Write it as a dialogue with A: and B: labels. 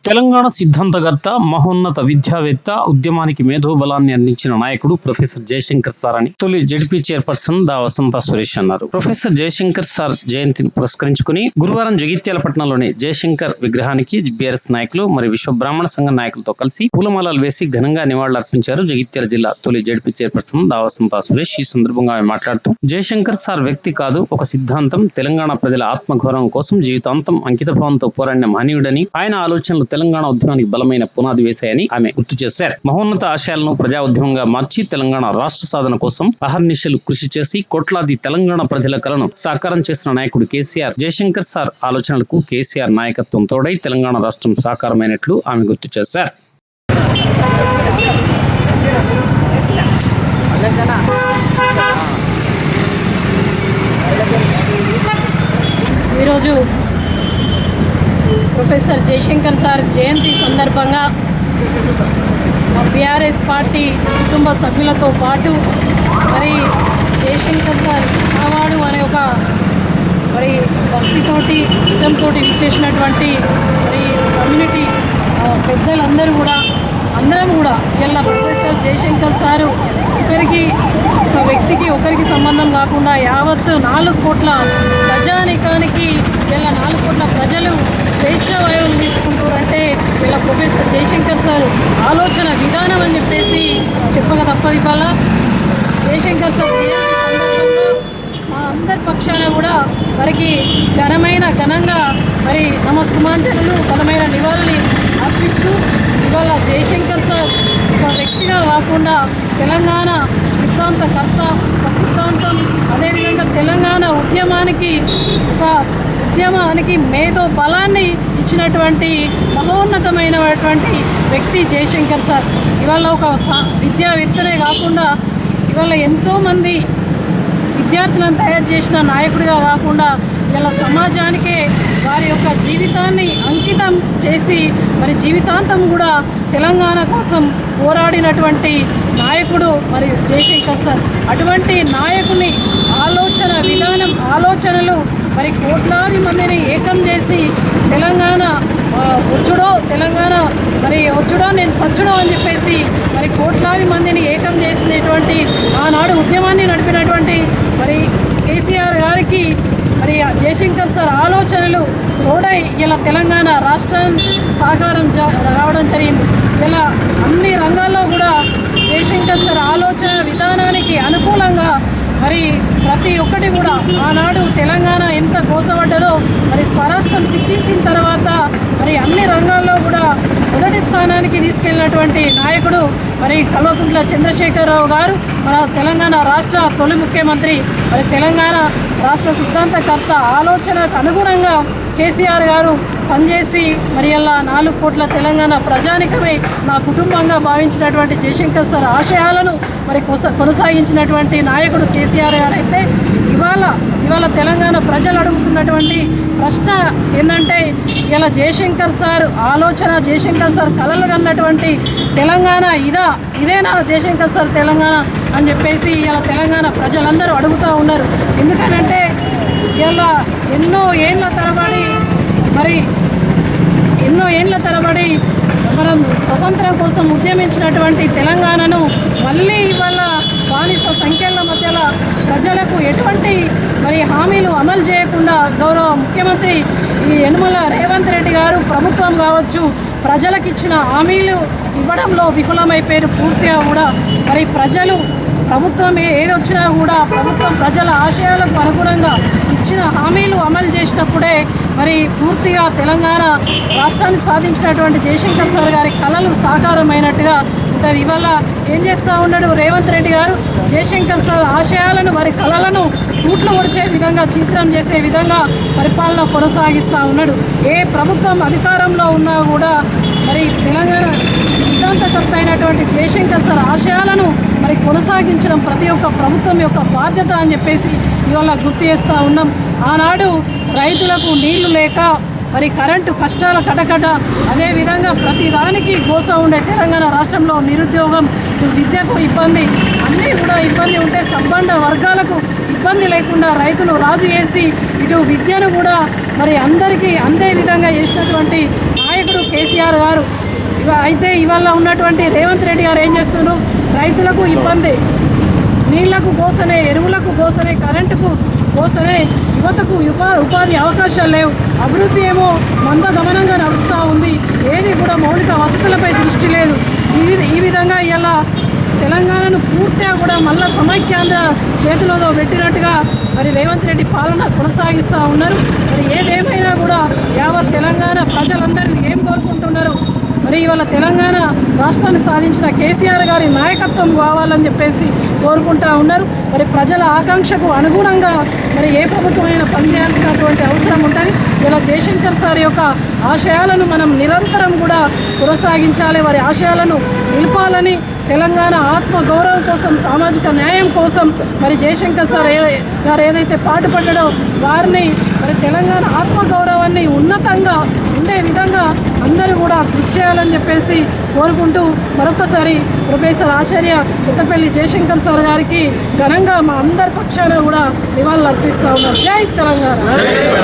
A: తెలంగాణ సిద్ధాంతకర్త, మహోన్నత విద్యావేత్త, ఉద్యమానికి మేధోబలాన్ని అందించిన నాయకుడు ప్రొఫెసర్ జయశంకర్ సార్ అని తొలి జెడ్పీ చైర్పర్సన్ దా వసంత సురేష్ అన్నారు. ప్రొఫెసర్ జయశంకర్ సార్ జయంతిని పురస్కరించుకుని గురువారం జగిత్యాల పట్టణంలోని జయశంకర్ విగ్రహానికి బీఆర్ఎస్ నాయకులు మరియు విశ్వ బ్రాహ్మణ సంఘ నాయకులతో కలిసి పూలమాలలు వేసి ఘనంగా నివాళులర్పించారు. జగిత్యాల జిల్లా తొలి జెడ్పీ చైర్పర్సన్ దా వసంత సురేష్ ఈ సందర్భంగా ఆమె మాట్లాడుతూ, జయశంకర్ సార్ వ్యక్తి కాదు, ఒక సిద్ధాంతం. తెలంగాణ ప్రజల ఆత్మగౌరవం కోసం జీవితాంతం అంకితభావంతో పోరాడిన మహనీయుడని, ఆయన ఆలోచనలు తెలంగాణ ఉద్యమానికి బలమైన పునాది వేశాయని ఆమె గుర్తు చేశారు. మహోన్నత ఆశయాలను ప్రజా ఉద్యమంగా మార్చి తెలంగాణ రాష్ట్ర సాధన కోసం అహర్నిశలు కృషి చేసి కోట్లాది తెలంగాణ ప్రజల కలను సాకారం చేసిన నాయకుడు కేసీఆర్. జయశంకర్ సార్ ఆలోచనలకు కేసీఆర్ నాయకత్వం తోడై తెలంగాణ రాష్ట్రం సాకారమైనట్లు ఆమె గుర్తు చేశారు.
B: ఈరోజు ప్రొఫెసర్ జయశంకర్ సార్ జయంతి సందర్భంగా బీఆర్ఎస్ పార్టీ కుటుంబ సభ్యులతో పాటు మరి జయశంకర్ సార్ అవార్డు అనే ఒక మరి భక్తితోటి ఇష్టంతో విచ్చేసినటువంటి మరి కమ్యూనిటీ పెద్దలందరూ కూడా అందరం కూడా ఇలా ప్రొఫెసర్ జయశంకర్ సారు ఒక వ్యక్తికి ఒకరికి సంబంధం కాకుండా యావత్ 4 కోట్ల ప్రజానికానికి ఇలా 4 కోట్ల ప్రజలు స్వేచ్ఛా వయోలు తీసుకుంటారంటే ఇలా ప్రొఫెసర్ జయశంకర్ సార్ ఆలోచన విధానం అని చెప్పేసి చెప్పక తప్పది. వల్ల జయశంకర్ సార్ జయంతి సందర్భంగా మా అందరి పక్షాన కూడా వారికి ఘనంగా మరి నమస్సుమాంజలు ఘనమైన నివాళులు అర్పిస్తూ ఇవాళ జయశంకర్ సార్ ఒక వ్యక్తిగా కాకుండా తెలంగాణ సిద్ధాంతకర్త, ఒక సిద్ధాంతం, అదేవిధంగా తెలంగాణ ఉద్యమానికి మేధో బలాన్ని ఇచ్చినటువంటి మహోన్నతమైనటువంటి వ్యక్తి జయశంకర్ సార్. ఇవాళ ఒక విద్యావేత్తనే కాకుండా ఇవాళ ఎంతోమంది విద్యార్థులను తయారు చేసిన నాయకుడిగా కాకుండా ఇలా సమాజానికే వారి యొక్క జీవితాన్ని అంకితం చేసి మరి జీవితాంతం కూడా తెలంగాణ కోసం పోరాడినటువంటి నాయకుడు మరి జయశంకర్ సార్. అటువంటి నాయకుని ఆలోచన విధానం, ఆలోచనలు మరి కోట్లాది మందిని ఏకం చేసి తెలంగాణ వచ్చుడో నేను సచ్చుడో అని చెప్పేసి మరి కోట్లాది మందిని ఏకం చేసినటువంటి ఆనాడు ఉద్యమాన్ని నడిపినటువంటి మరి కేసీఆర్ గారికి మరి జయశంకర్ సార్ ఆలోచనలు తోడై ఇలా తెలంగాణ రాష్ట్రం సాకారం రావడం జరిగింది. ఇలా అన్ని రంగాల్లో కూడా జయశంకర్ సార్ ఆలోచన విధానానికి అనుకూలంగా మరి ప్రతి ఒక్కటి కూడా ఆనాడు తెలంగాణ ఎంత కోసపడ్డదో మరి స్వరాష్ట్రం సిద్ధించిన తర్వాత మరి అన్ని రంగాల్లో కూడా మొదటి స్థానానికి తీసుకెళ్ళినటువంటి నాయకుడు మరి కల్వకుంట్ల చంద్రశేఖరరావు గారు, మన తెలంగాణ రాష్ట్ర తొలి ముఖ్యమంత్రి, మరి తెలంగాణ రాష్ట్ర సిద్ధాంతకర్త ఆలోచనకు అనుగుణంగా కేసీఆర్ గారు పనిచేసి మరి అలా 4 కోట్ల తెలంగాణ ప్రజానికమే నా కుటుంబంగా భావించినటువంటి జయశంకర్ సార్ ఆశయాలను మరి కొనసాగించినటువంటి నాయకుడు కేసీఆర్ గారు అయితే ఇవాళ తెలంగాణ ప్రజలు అడుగుతున్నటువంటి ప్రశ్న ఏంటంటే ఇలా జయశంకర్ సార్ ఆలోచన, జయశంకర్ సార్ కలలు కన్నటువంటి తెలంగాణ ఇదేనా జయశంకర్ సార్ తెలంగాణ అని చెప్పేసి ఇలా తెలంగాణ ప్రజలందరూ అడుగుతూ ఉన్నారు. ఎందుకనంటే ఇలా ఎన్నో ఏళ్ళ తరబడి మనం స్వతంత్రం కోసం ఉద్యమించినటువంటి తెలంగాణను మళ్ళీ ఇవాళ బానిస సంఖ్యల మధ్యలో ప్రజలకు ఎటువంటి మరి హామీలు అమలు చేయకుండా గౌరవ ముఖ్యమంత్రి యనుమల రేవంత్ రెడ్డి గారు ప్రభుత్వం కావచ్చు ప్రజలకు ఇచ్చిన హామీలు ఇవ్వడంలో విఫలమైపోయారు. పూర్తిగా కూడా మరి ప్రభుత్వం ఏది వచ్చినా కూడా ప్రభుత్వం ప్రజల ఆశయాలకు అనుగుణంగా ఇచ్చిన హామీలు అమలు చేసినప్పుడే మరి పూర్తిగా తెలంగాణ రాష్ట్రాన్ని సాధించినటువంటి జయశంకర్ సార్ గారి కళలు సాకారమైనట్టుగా ఉంటుంది. ఇవాళ ఏం చేస్తూ ఉన్నాడు రేవంత్ రెడ్డి గారు? జయశంకర్ సార్ ఆశయాలను, వారి కళలను తూట్లు ఒడిచే విధంగా, చిత్రం చేసే విధంగా పరిపాలన కొనసాగిస్తూ ఉన్నాడు. ఏ ప్రభుత్వం అధికారంలో ఉన్నా కూడా మరి తెలంగాణ సిద్ధాంతకర్త అయినటువంటి జయశంకర్ సార్ ఆశయాలను మరి కొనసాగించడం ప్రతి ఒక్క ప్రభుత్వం యొక్క బాధ్యత అని చెప్పేసి ఇవాళ గుర్తు చేస్తూ ఉన్నాం. ఆనాడు రైతులకు నీళ్లు లేక మరి కరెంటు కష్టాల కటకట, అదేవిధంగా ప్రతిదానికి గోస ఉండే తెలంగాణ రాష్ట్రంలో నిరుద్యోగం, విద్యకు ఇబ్బంది, అన్నీ కూడా ఇబ్బంది ఉంటే సంబంధ వర్గాలకు ఇబ్బంది లేకుండా రైతులు రాజు చేసి ఇటు విద్యను కూడా మరి అందరికీ అందే విధంగా చేసినటువంటి నాయకుడు కేసీఆర్ అయితే ఇవాళ ఉన్నటువంటి రేవంత్ రెడ్డి గారు ఏం చేస్తున్నారు? రైతులకు ఇబ్బంది, నీళ్లకు కోసనే, ఎరువులకు కోసనే, కరెంటుకు కోసనే యువతకు ఉపాధి అవకాశాలు లేవు. అభివృద్ధి ఏమో మందగమనంగా నడుస్తూ ఉంది. ఏది కూడా మౌలిక వసతులపై దృష్టి లేదు. ఈ విధంగా ఇలా తెలంగాణను పూర్తిగా కూడా మళ్ళా సమైక్యాంధ్ర చేతిలో పెట్టినట్టుగా మరి రేవంత్ రెడ్డి పాలన కొనసాగిస్తూ ఉన్నారు. మరి ఏదేమైనా కూడా యావత్ తెలంగాణ ప్రజలందరూ ఏం కోరుకుంటున్నారు? మరి ఇవాళ తెలంగాణ రాష్ట్రాన్ని సాధించిన కేసీఆర్ గారి నాయకత్వం కావాలని చెప్పేసి కోరుకుంటూ ఉన్నారు. మరి ప్రజల ఆకాంక్షకు అనుగుణంగా మరి ఏ ప్రభుత్వమైనా పనిచేయాల్సినటువంటి అవసరం ఉంటుంది. ఇలా జయశంకర్ సార్ యొక్క ఆశయాలను మనం నిరంతరం కూడా కొనసాగించాలి. వారి ఆశయాలను నిలపాలని, తెలంగాణ ఆత్మ గౌరవం కోసం, సామాజిక న్యాయం కోసం మరి జయశంకర్ సార్ గారు ఏదైతే పాటుపడ్డాడో వారిని మరి తెలంగాణ ఆత్మ గౌరవాన్ని ఉన్నతంగా ఉండే విధంగా అందరూ కూడా కృషి చేయాలని చెప్పేసి కోరుకుంటూ మరొకసారి ప్రొఫెసర్ ఆచార్య కొత్తపల్లి జయశంకర్ సార్ గారికి ఘనంగా మా అందరి పక్షాన కూడా నివాళులు అర్పిస్తూ ఉన్నారు. జై తెలంగాణ.